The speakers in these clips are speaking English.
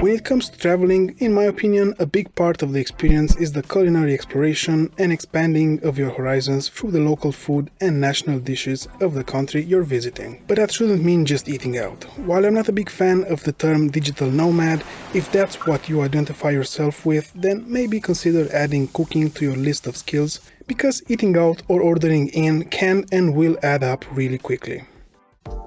When it comes to traveling, in my opinion, a big part of the experience is the culinary exploration and expanding of your horizons through the local food and national dishes of the country you're visiting. But that shouldn't mean just eating out. While I'm not a big fan of the term digital nomad, if that's what you identify yourself with, then maybe consider adding cooking to your list of skills, because eating out or ordering in can and will add up really quickly.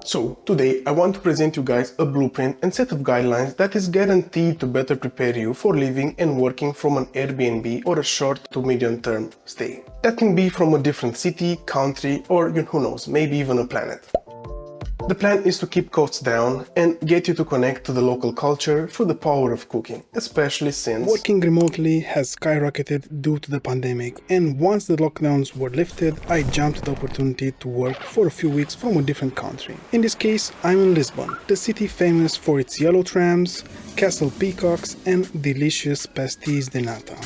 So, today I want to present you guys a blueprint and set of guidelines that is guaranteed to better prepare you for living and working from an Airbnb or a short to medium term stay. That can be from a different city, country, or who knows, maybe even a planet. The plan is to keep costs down and get you to connect to the local culture through the power of cooking, especially since working remotely has skyrocketed due to the pandemic, and once the lockdowns were lifted, I jumped at the opportunity to work for a few weeks from a different country. In this case, I'm in Lisbon, the city famous for its yellow trams, castle peacocks, and delicious pastéis de nata.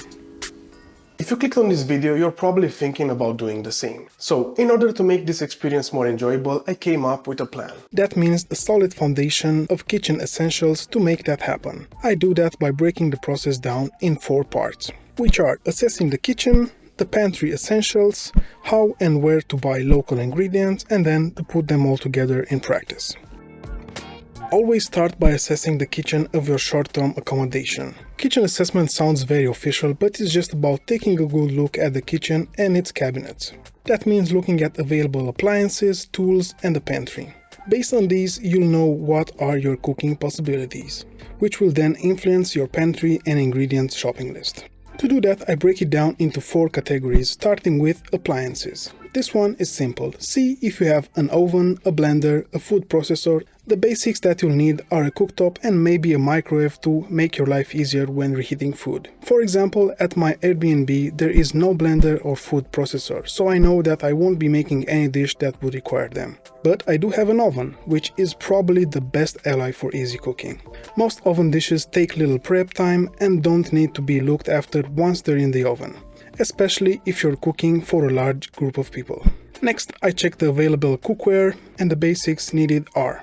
If you clicked on this video, you're probably thinking about doing the same. So, in order to make this experience more enjoyable, I came up with a plan. That means a solid foundation of kitchen essentials to make that happen. I do that by breaking the process down in 4 parts, which are assessing the kitchen, the pantry essentials, how and where to buy local ingredients, and then to put them all together in practice. Always start by assessing the kitchen of your short-term accommodation. Kitchen assessment sounds very official, but it's just about taking a good look at the kitchen and its cabinets. That means looking at available appliances, tools, and the pantry. Based on these, you'll know what are your cooking possibilities, which will then influence your pantry and ingredients shopping list. To do that, I break it down into 4 categories, starting with appliances. This one is simple. See if you have an oven, a blender, a food processor. The basics that you'll need are a cooktop and maybe a microwave to make your life easier when reheating food. For example, at my Airbnb there is no blender or food processor, so I know that I won't be making any dish that would require them. But I do have an oven, which is probably the best ally for easy cooking. Most oven dishes take little prep time and don't need to be looked after once they're in the oven, especially if you're cooking for a large group of people. Next, I check the available cookware, and the basics needed are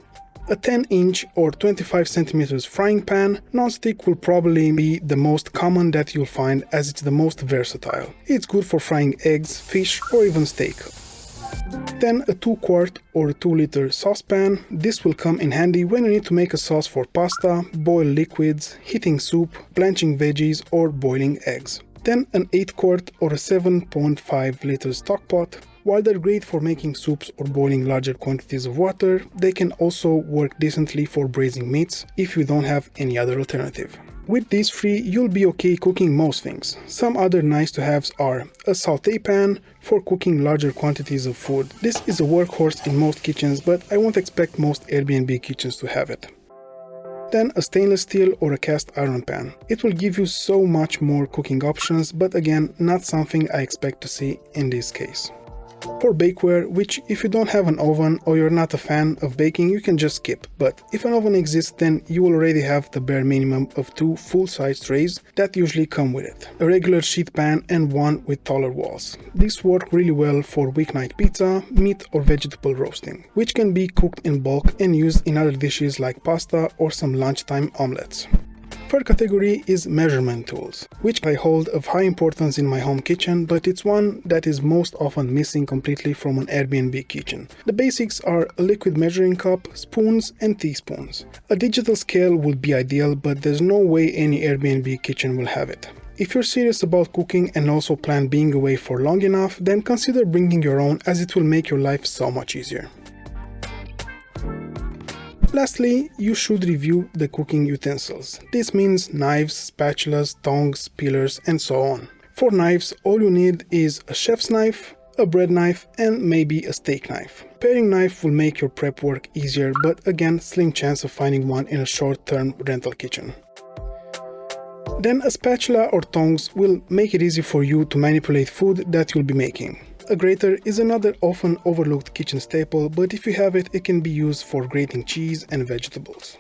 a 10-inch or 25 cm frying pan. Non-stick will probably be the most common that you'll find, as it's the most versatile. It's good for frying eggs, fish, or even steak. Then a 2-quart or 2-liter saucepan. This will come in handy when you need to make a sauce for pasta, boil liquids, heating soup, blanching veggies, or boiling eggs. Then an 8-quart or a 7.5-liter stock pot. While they're great for making soups or boiling larger quantities of water, they can also work decently for braising meats if you don't have any other alternative. With these 3, you'll be okay cooking most things. Some other nice to haves are a sauté pan for cooking larger quantities of food. This is a workhorse in most kitchens, but I won't expect most Airbnb kitchens to have it. Then a stainless steel or a cast iron pan. It will give you so much more cooking options, but again, not something I expect to see in this case. For bakeware, which if you don't have an oven or you're not a fan of baking, you can just skip. But if an oven exists, then you will already have the bare minimum of 2 full-size trays that usually come with it. A regular sheet pan and one with taller walls. These work really well for weeknight pizza, meat or vegetable roasting, which can be cooked in bulk and used in other dishes like pasta or some lunchtime omelets. Third category is measurement tools, which I hold of high importance in my home kitchen, but it's one that is most often missing completely from an Airbnb kitchen. The basics are a liquid measuring cup, spoons, and teaspoons. A digital scale would be ideal, but there's no way any Airbnb kitchen will have it. If you're serious about cooking and also plan being away for long enough, then consider bringing your own, as it will make your life so much easier. Lastly, you should review the cooking utensils. This means knives, spatulas, tongs, peelers, and so on. For knives, all you need is a chef's knife, a bread knife, and maybe a steak knife. Paring knife will make your prep work easier, but again, slim chance of finding one in a short-term rental kitchen. Then a spatula or tongs will make it easy for you to manipulate food that you'll be making. A grater is another often overlooked kitchen staple, but if you have it, it can be used for grating cheese and vegetables.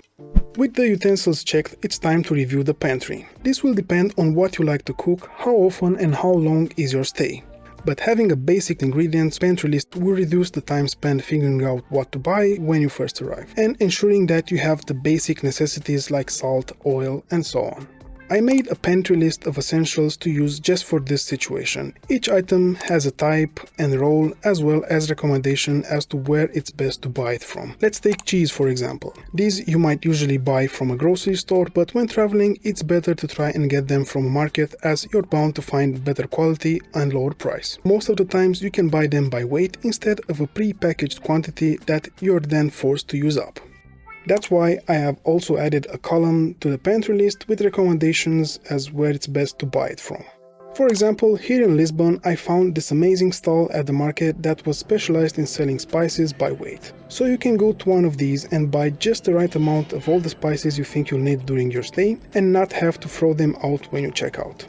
With the utensils checked, it's time to review the pantry. This will depend on what you like to cook, how often and how long is your stay. But having a basic ingredients pantry list will reduce the time spent figuring out what to buy when you first arrive, and ensuring that you have the basic necessities like salt, oil, and so on. I made a pantry list of essentials to use just for this situation. Each item has a type and role as well as recommendation as to where it's best to buy it from. Let's take cheese for example. These you might usually buy from a grocery store, but when traveling it's better to try and get them from a market as you're bound to find better quality and lower price. Most of the times you can buy them by weight instead of a pre-packaged quantity that you're then forced to use up. That's why I have also added a column to the pantry list with recommendations as where it's best to buy it from. For example, here in Lisbon I found this amazing stall at the market that was specialized in selling spices by weight. So you can go to one of these and buy just the right amount of all the spices you think you'll need during your stay and not have to throw them out when you check out.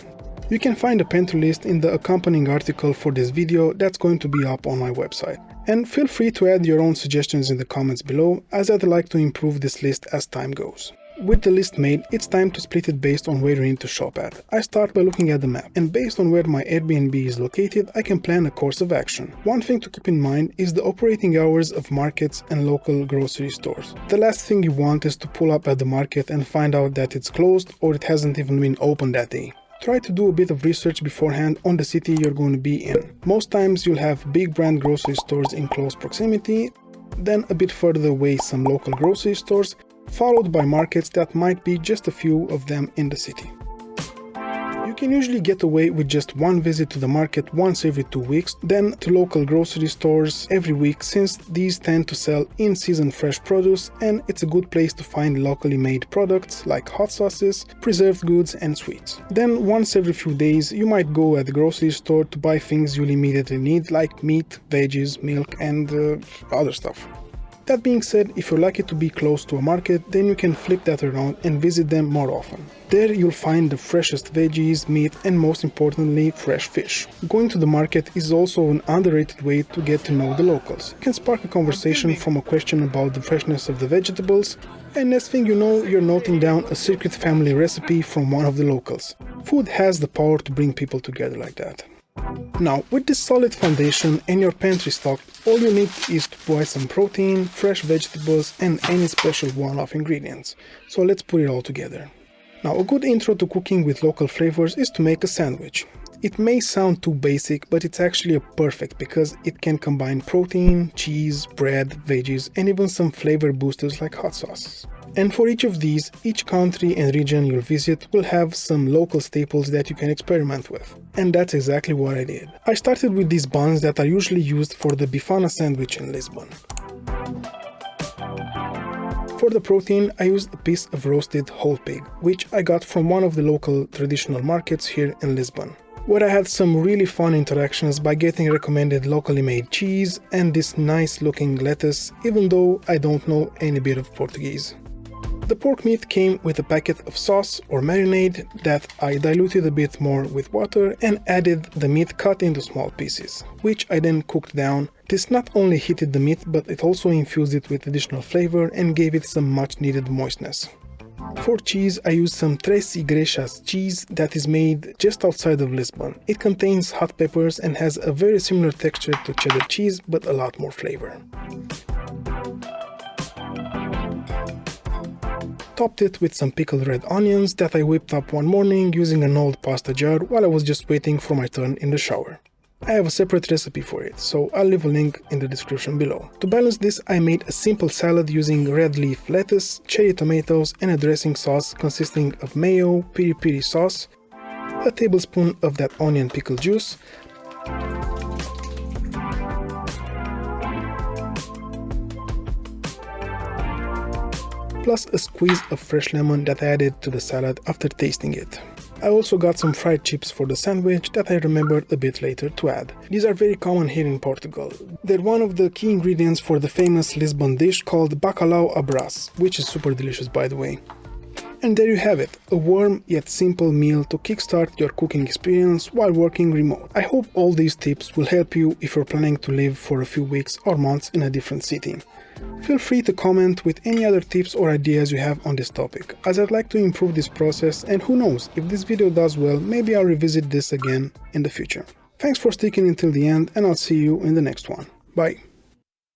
You can find the pantry list in the accompanying article for this video that's going to be up on my website. And feel free to add your own suggestions in the comments below, as I'd like to improve this list as time goes. With the list made, it's time to split it based on where you need to shop at. I start by looking at the map, and based on where my Airbnb is located, I can plan a course of action. One thing to keep in mind is the operating hours of markets and local grocery stores. The last thing you want is to pull up at the market and find out that it's closed or it hasn't even been open that day. Try to do a bit of research beforehand on the city you're going to be in. Most times you'll have big brand grocery stores in close proximity, then a bit further away some local grocery stores, followed by markets that might be just a few of them in the city. You can usually get away with just one visit to the market once every 2 weeks, then to local grocery stores every week since these tend to sell in-season fresh produce and it's a good place to find locally made products like hot sauces, preserved goods and sweets. Then once every few days you might go at the grocery store to buy things you'll immediately need like meat, veggies, milk and other stuff. That being said, if you're lucky to be close to a market, then you can flip that around and visit them more often. There you'll find the freshest veggies, meat and most importantly fresh fish. Going to the market is also an underrated way to get to know the locals. You can spark a conversation from a question about the freshness of the vegetables, and next thing you know you're noting down a secret family recipe from one of the locals. Food has the power to bring people together like that. Now, with this solid foundation and your pantry stock, all you need is to buy some protein, fresh vegetables and any special one-off ingredients. So let's put it all together. Now, a good intro to cooking with local flavors is to make a sandwich. It may sound too basic, but it's actually perfect because it can combine protein, cheese, bread, veggies and even some flavor boosters like hot sauces. And for each of these, each country and region you'll visit will have some local staples that you can experiment with. And that's exactly what I did. I started with these buns that are usually used for the bifana sandwich in Lisbon. For the protein, I used a piece of roasted whole pig, which I got from one of the local traditional markets here in Lisbon, where I had some really fun interactions by getting recommended locally made cheese and this nice looking lettuce, even though I don't know any bit of Portuguese. The pork meat came with a packet of sauce or marinade that I diluted a bit more with water and added the meat cut into small pieces, which I then cooked down. This not only heated the meat, but it also infused it with additional flavor and gave it some much needed moistness. For cheese, I used some Tres Igrexas cheese that is made just outside of Lisbon. It contains hot peppers and has a very similar texture to cheddar cheese, but a lot more flavor. Topped it with some pickled red onions that I whipped up one morning using an old pasta jar while I was just waiting for my turn in the shower. I have a separate recipe for it, so I'll leave a link in the description below. To balance this, I made a simple salad using red leaf lettuce, cherry tomatoes and a dressing sauce consisting of mayo, piri piri sauce, a tablespoon of that onion pickle juice, plus a squeeze of fresh lemon that I added to the salad after tasting it. I also got some fried chips for the sandwich that I remembered a bit later to add. These are very common here in Portugal. They're one of the key ingredients for the famous Lisbon dish called bacalhau à brás, which is super delicious by the way. And there you have it, a warm yet simple meal to kickstart your cooking experience while working remote. I hope all these tips will help you if you're planning to live for a few weeks or months in a different city. Feel free to comment with any other tips or ideas you have on this topic, as I'd like to improve this process, and who knows, if this video does well, maybe I'll revisit this again in the future. Thanks for sticking until the end, and I'll see you in the next one. Bye.